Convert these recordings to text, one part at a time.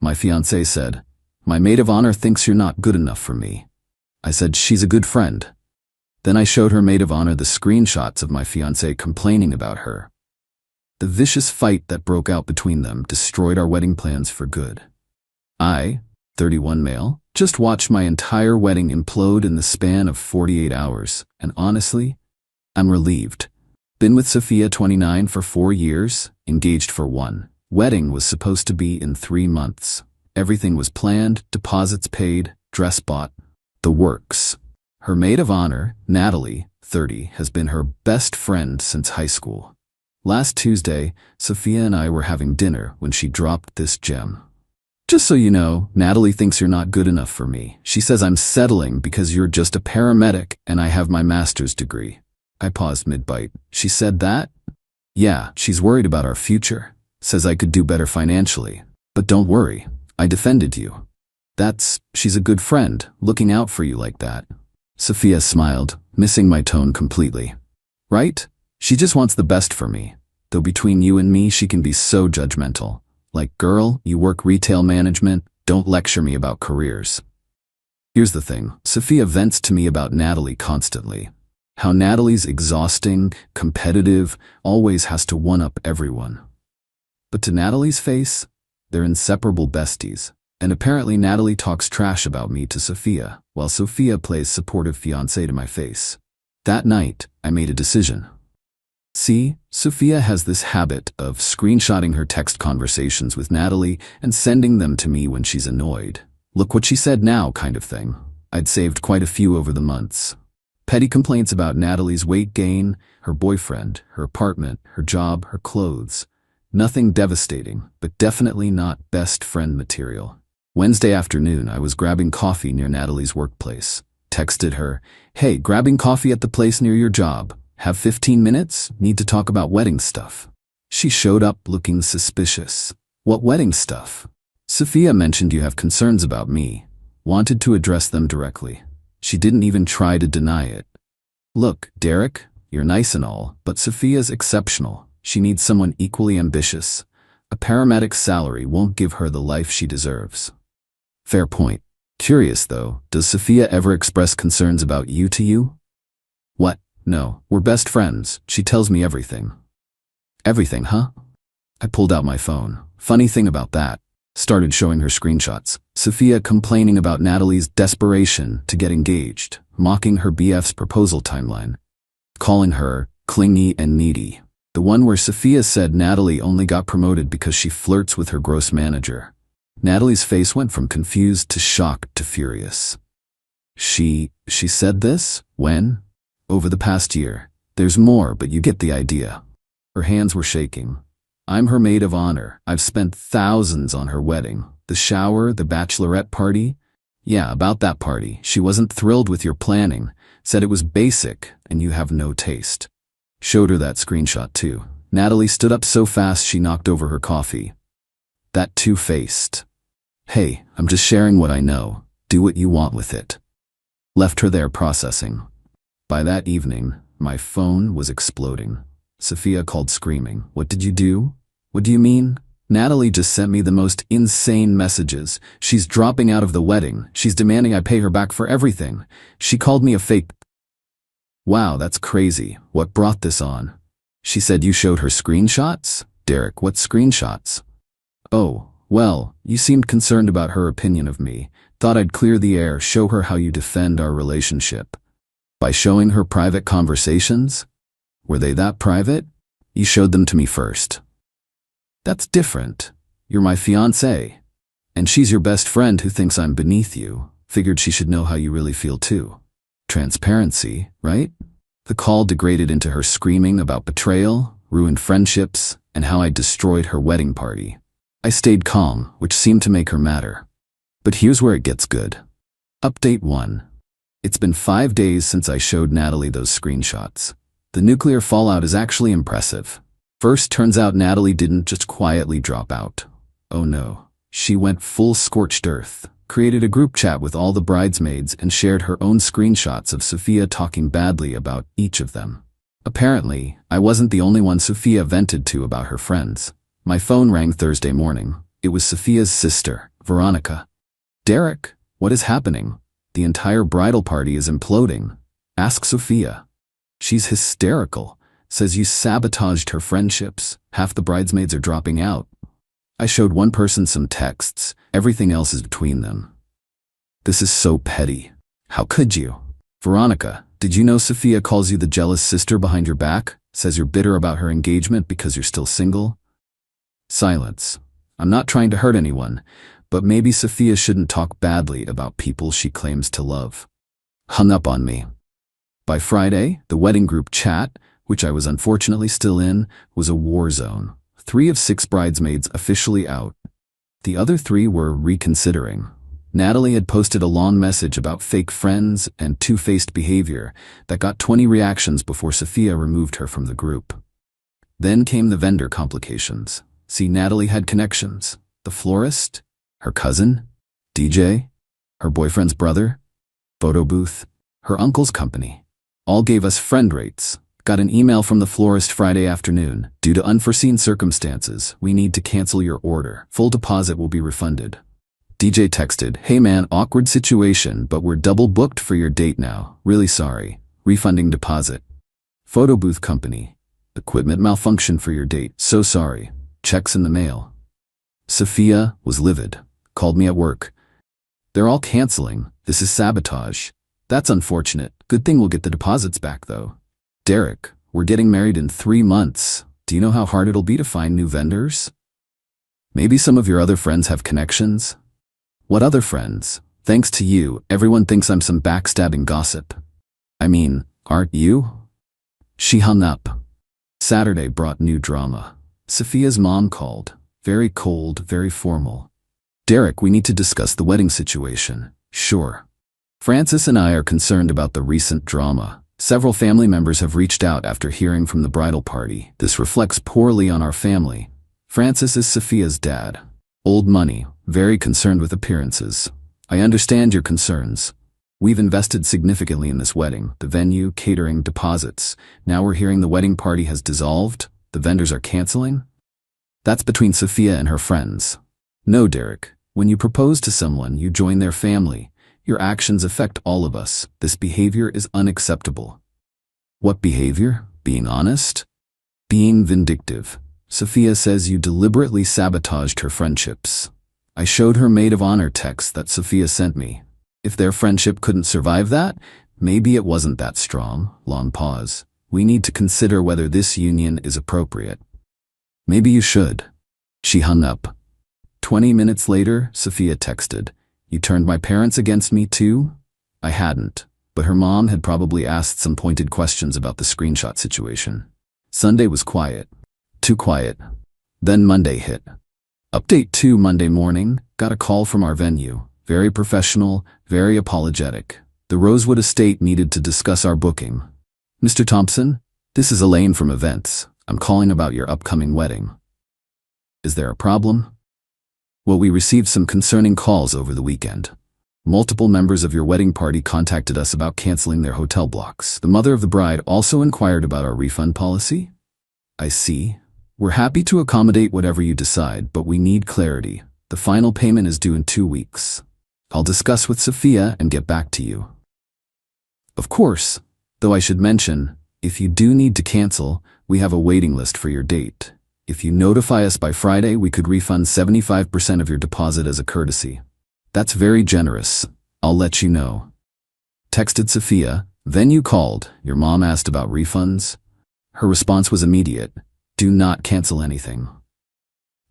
My fiancée said, "My maid of honor thinks you're not good enough for me." I said, "She's a good friend." Then I showed her maid of honor the screenshots of my fiancé complaining about her. The vicious fight that broke out between them destroyed our wedding plans for good. I, 31 male, just watched my entire wedding implode in the span of 48 hours, and honestly, I'm relieved. Been with Sophia, 29, for 4 years, engaged for 1. Wedding was supposed to be in 3 months. Everything was planned, deposits paid, dress bought, the works. Her maid of honor, Natalie, 30, has been her best friend since high school. Last Tuesday, Sophia and I were having dinner when she dropped this gem. "Just so you know, Natalie thinks you're not good enough for me. She says I'm settling because you're just a paramedic and I have my master's degree." I paused mid-bite. "She said that?" "Yeah, she's worried about our future. Says I could do better financially. But don't worry, I defended you. She's a good friend, looking out for you like that." Sophia smiled, missing my tone completely. "Right? She just wants the best for me. Though between you and me, she can be so judgmental. Like, girl, you work retail management, don't lecture me about careers." Here's the thing, Sophia vents to me about Natalie constantly. How Natalie's exhausting, competitive, always has to one-up everyone. But to Natalie's face, they're inseparable besties. And apparently Natalie talks trash about me to Sophia, while Sophia plays supportive fiancé to my face. That night, I made a decision. See, Sophia has this habit of screenshotting her text conversations with Natalie and sending them to me when she's annoyed. "Look what she said now," kind of thing. I'd saved quite a few over the months. Petty complaints about Natalie's weight gain, her boyfriend, her apartment, her job, her clothes. Nothing devastating, but definitely not best friend material. Wednesday afternoon, I was grabbing coffee near Natalie's workplace. Texted her, "Hey, grabbing coffee at the place near your job. Have 15 minutes? Need to talk about wedding stuff." She showed up looking suspicious. "What wedding stuff?" "Sophia mentioned you have concerns about me. Wanted to address them directly." She didn't even try to deny it. "Look, Derek, you're nice and all, but Sophia's exceptional. She needs someone equally ambitious. A paramedic's salary won't give her the life she deserves." Fair point. Curious though, does Sophia ever express concerns about you to you? "What? No, we're best friends. She tells me everything." "Everything, huh?" I pulled out my phone. Funny thing about that. Started showing her screenshots. Sophia complaining about Natalie's desperation to get engaged, mocking her BF's proposal timeline, calling her clingy and needy. The one where Sophia said Natalie only got promoted because she flirts with her gross manager. Natalie's face went from confused to shocked to furious. She said this? When? Over the past year. There's more, but you get the idea. Her hands were shaking. "I'm her maid of honor. I've spent thousands on her wedding. The shower, the bachelorette party. Yeah, about that party. She wasn't thrilled with your planning. Said it was basic, and you have no taste." Showed her that screenshot too. Natalie stood up so fast she knocked over her coffee. That two-faced. "Hey, I'm just sharing what I know. Do what you want with it." Left her there processing. By that evening, my phone was exploding. Sophia called screaming. "What did you do? What do you mean? Natalie just sent me the most insane messages. She's dropping out of the wedding. She's demanding I pay her back for everything. She called me a fake." "Wow, that's crazy. What brought this on?" "She said you showed her screenshots?" "Derek, what screenshots?" "Oh, well, you seemed concerned about her opinion of me. Thought I'd clear the air, show her how you defend our relationship." "By showing her private conversations? Were they that private?" "You showed them to me first." "That's different. You're my fiancé. And she's your best friend who thinks I'm beneath you. Figured she should know how you really feel too. Transparency, right?" The call degraded into her screaming about betrayal, ruined friendships, and how I destroyed her wedding party. I stayed calm, which seemed to make her madder. But here's where it gets good. Update 1. It's been 5 days since I showed Natalie those screenshots. The nuclear fallout is actually impressive. First, turns out Natalie didn't just quietly drop out. Oh no. She went full scorched earth, created a group chat with all the bridesmaids and shared her own screenshots of Sophia talking badly about each of them. Apparently, I wasn't the only one Sophia vented to about her friends. My phone rang Thursday morning. It was Sophia's sister, Veronica. Derek, what is happening? The entire bridal party is imploding. Ask Sophia. She's hysterical. Says you sabotaged her friendships. Half the bridesmaids are dropping out. I showed one person some texts. Everything else is between them. This is so petty. How could you? Veronica, did you know Sophia calls you the jealous sister behind your back? Says you're bitter about her engagement because you're still single? Silence. I'm not trying to hurt anyone, but maybe Sophia shouldn't talk badly about people she claims to love. Hung up on me. By Friday, the wedding group chat, which I was unfortunately still in, was a war zone. 3 of 6 bridesmaids officially out. The other 3 were reconsidering. Natalie had posted a long message about fake friends and two-faced behavior that got 20 reactions before Sophia removed her from the group. Then came the vendor complications. See, Natalie had connections. The florist, her cousin, DJ, her boyfriend's brother, photo booth, her uncle's company. All gave us friend rates. Got an email from the florist Friday afternoon. Due to unforeseen circumstances, we need to cancel your order. Full deposit will be refunded. DJ texted, hey man, awkward situation, but we're double booked for your date now. Really sorry. Refunding deposit. Photo booth company. Equipment malfunction for your date. So sorry. Checks in the mail. Sophia was livid. Called me at work. They're all canceling. This is sabotage. That's unfortunate. Good thing we'll get the deposits back though. Derek, we're getting married in 3 months. Do you know how hard it'll be to find new vendors? Maybe some of your other friends have connections? What other friends? Thanks to you, everyone thinks I'm some backstabbing gossip. I mean, aren't you? She hung up. Saturday brought new drama. Sophia's mom called. Very cold, very formal. Derek, we need to discuss the wedding situation. Sure. Francis and I are concerned about the recent drama. Several family members have reached out after hearing from the bridal party. This reflects poorly on our family. Francis is Sophia's dad. Old money, very concerned with appearances. I understand your concerns. We've invested significantly in this wedding, the venue, catering, deposits. Now we're hearing the wedding party has dissolved, the vendors are canceling? That's between Sophia and her friends. No, Derek, when you propose to someone, you join their family. Your actions affect all of us. This behavior is unacceptable. What behavior? Being honest? Being vindictive. Sophia says you deliberately sabotaged her friendships. I showed her maid of honor text that Sophia sent me. If their friendship couldn't survive that, maybe it wasn't that strong. Long pause. We need to consider whether this union is appropriate. Maybe you should. She hung up. 20 minutes later, Sophia texted, you turned my parents against me too? I hadn't, but her mom had probably asked some pointed questions about the screenshot situation. Sunday was quiet. Too quiet. Then Monday hit. Update 2 Monday morning, got a call from our venue. Very professional, very apologetic. The Rosewood Estate needed to discuss our booking. Mr. Thompson, this is Elaine from Events. I'm calling about your upcoming wedding. Is there a problem? Well, we received some concerning calls over the weekend. Multiple members of your wedding party contacted us about canceling their hotel blocks. The mother of the bride also inquired about our refund policy. I see. We're happy to accommodate whatever you decide, but we need clarity. The final payment is due in 2 weeks. I'll discuss with Sophia and get back to you. Of course, though I should mention, if you do need to cancel, we have a waiting list for your date. If you notify us by Friday, we could refund 75% of your deposit as a courtesy. That's very generous. I'll let you know. Texted Sophia. Venue called. Your mom asked about refunds. Her response was immediate. Do not cancel anything.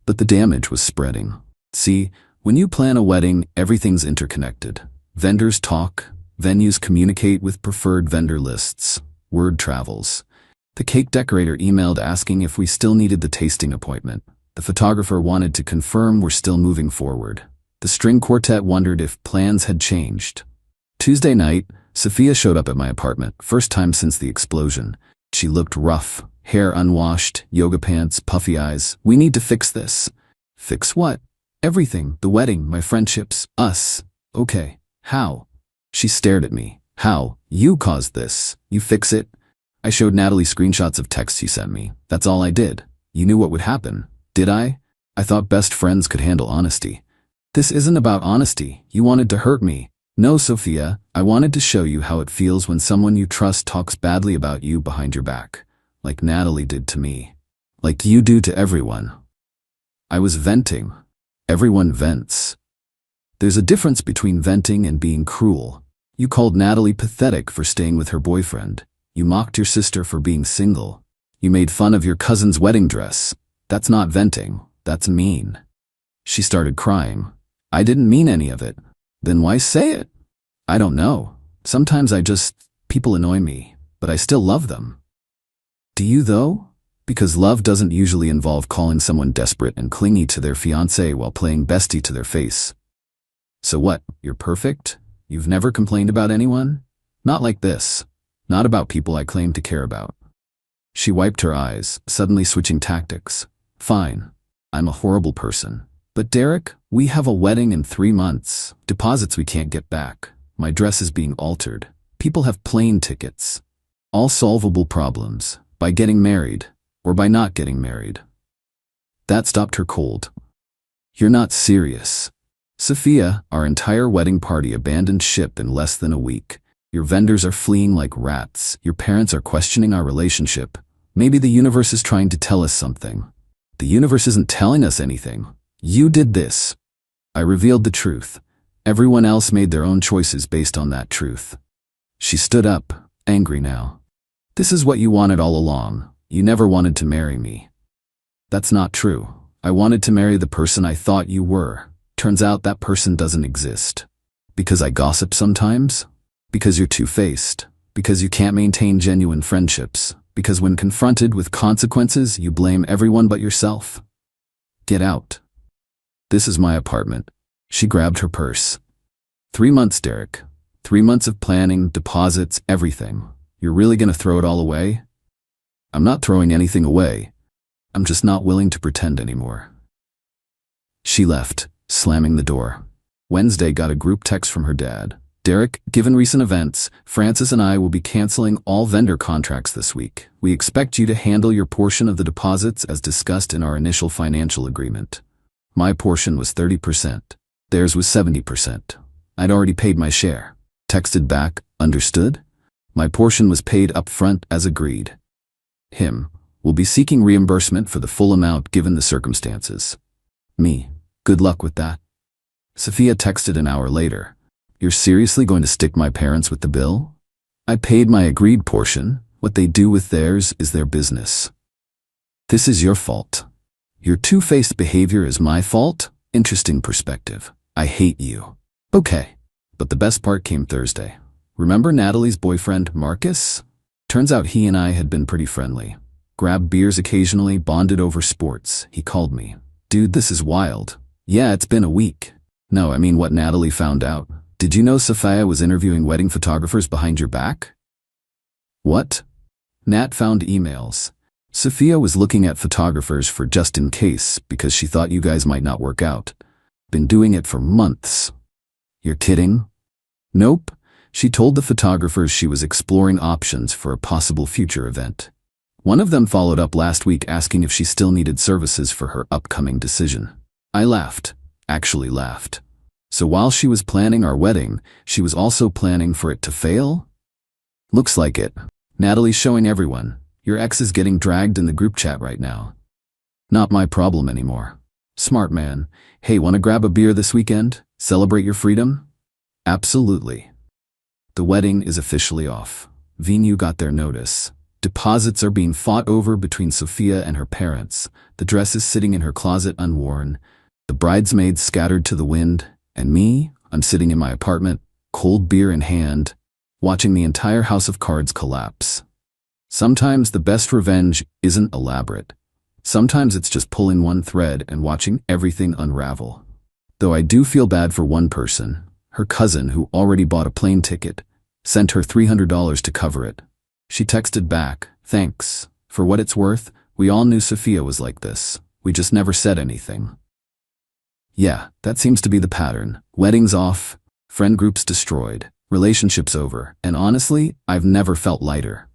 But the damage was spreading. See, when you plan a wedding, everything's interconnected. Vendors talk. Venues communicate with preferred vendor lists. Word travels. The cake decorator emailed asking if we still needed the tasting appointment. The photographer wanted to confirm we're still moving forward. The string quartet wondered if plans had changed. Tuesday night, Sophia showed up at my apartment, first time since the explosion. She looked rough, hair unwashed, yoga pants, puffy eyes. We need to fix this. Fix what? Everything. The wedding, my friendships, us. Okay. How? She stared at me. How? You caused this. You fix it. I showed Natalie screenshots of texts you sent me. That's all I did. You knew what would happen. Did I? I thought best friends could handle honesty. This isn't about honesty. You wanted to hurt me. No, Sophia, I wanted to show you how it feels when someone you trust talks badly about you behind your back, like Natalie did to me. Like you do to everyone. I was venting. Everyone vents. There's a difference between venting and being cruel. You called Natalie pathetic for staying with her boyfriend. You mocked your sister for being single. You made fun of your cousin's wedding dress. That's not venting. That's mean. She started crying. I didn't mean any of it. Then why say it? I don't know. Sometimes people annoy me, but I still love them. Do you though? Because love doesn't usually involve calling someone desperate and clingy to their fiancé while playing bestie to their face. So what, you're perfect? You've never complained about anyone? Not like this. Not about people I claim to care about. She wiped her eyes, suddenly switching tactics. Fine. I'm a horrible person. But Derek, we have a wedding in 3 months. Deposits we can't get back. My dress is being altered. People have plane tickets. All solvable problems. By getting married. Or by not getting married. That stopped her cold. You're not serious. Sophia, our entire wedding party abandoned ship in less than a week. Your vendors are fleeing like rats. Your parents are questioning our relationship. Maybe the universe is trying to tell us something. The universe isn't telling us anything. You did this. I revealed the truth. Everyone else made their own choices based on that truth. She stood up, angry now. This is what you wanted all along. You never wanted to marry me. That's not true. I wanted to marry the person I thought you were. Turns out that person doesn't exist. Because I gossip sometimes? Because you're two-faced? Because you can't maintain genuine friendships? Because when confronted with consequences, you blame everyone but yourself? Get out. This is my apartment. She grabbed her purse. 3 months, Derek. 3 months of planning, deposits, everything. You're really gonna throw it all away? I'm not throwing anything away. I'm just not willing to pretend anymore. She left, slamming the door. Wednesday got a group text from her dad. Derek, given recent events, Francis and I will be canceling all vendor contracts this week. We expect you to handle your portion of the deposits as discussed in our initial financial agreement. My portion was 30%. Theirs was 70%. I'd already paid my share. Texted back, understood? My portion was paid up front as agreed. Him, will be seeking reimbursement for the full amount given the circumstances. Me, good luck with that. Sophia texted an hour later. You're seriously going to stick my parents with the bill? I paid my agreed portion. What they do with theirs is their business. This is your fault. Your two-faced behavior is my fault? Interesting perspective. I hate you. Okay. But the best part came Thursday. Remember Natalie's boyfriend, Marcus? Turns out he and I had been pretty friendly. Grabbed beers occasionally, bonded over sports. He called me. Dude, this is wild. Yeah, it's been a week. No, I mean what Natalie found out. Did you know Sophia was interviewing wedding photographers behind your back? What? Nat found emails. Sophia was looking at photographers for just in case because she thought you guys might not work out. Been doing it for months. You're kidding? Nope. She told the photographers she was exploring options for a possible future event. One of them followed up last week asking if she still needed services for her upcoming decision. I laughed. Actually laughed. So while she was planning our wedding, she was also planning for it to fail? Looks like it. Natalie's showing everyone. Your ex is getting dragged in the group chat right now. Not my problem anymore. Smart man. Hey, wanna grab a beer this weekend? Celebrate your freedom? Absolutely. The wedding is officially off. Venue got their notice. Deposits are being fought over between Sophia and her parents. The dress is sitting in her closet unworn. The bridesmaids scattered to the wind. And me, I'm sitting in my apartment, cold beer in hand, watching the entire house of cards collapse. Sometimes the best revenge isn't elaborate. Sometimes it's just pulling one thread and watching everything unravel. Though I do feel bad for one person, her cousin who already bought a plane ticket, sent her $300 to cover it. She texted back, thanks. For what it's worth, we all knew Sophia was like this. We just never said anything. Yeah, that seems to be the pattern. Weddings off, friend groups destroyed, relationships over, and honestly, I've never felt lighter.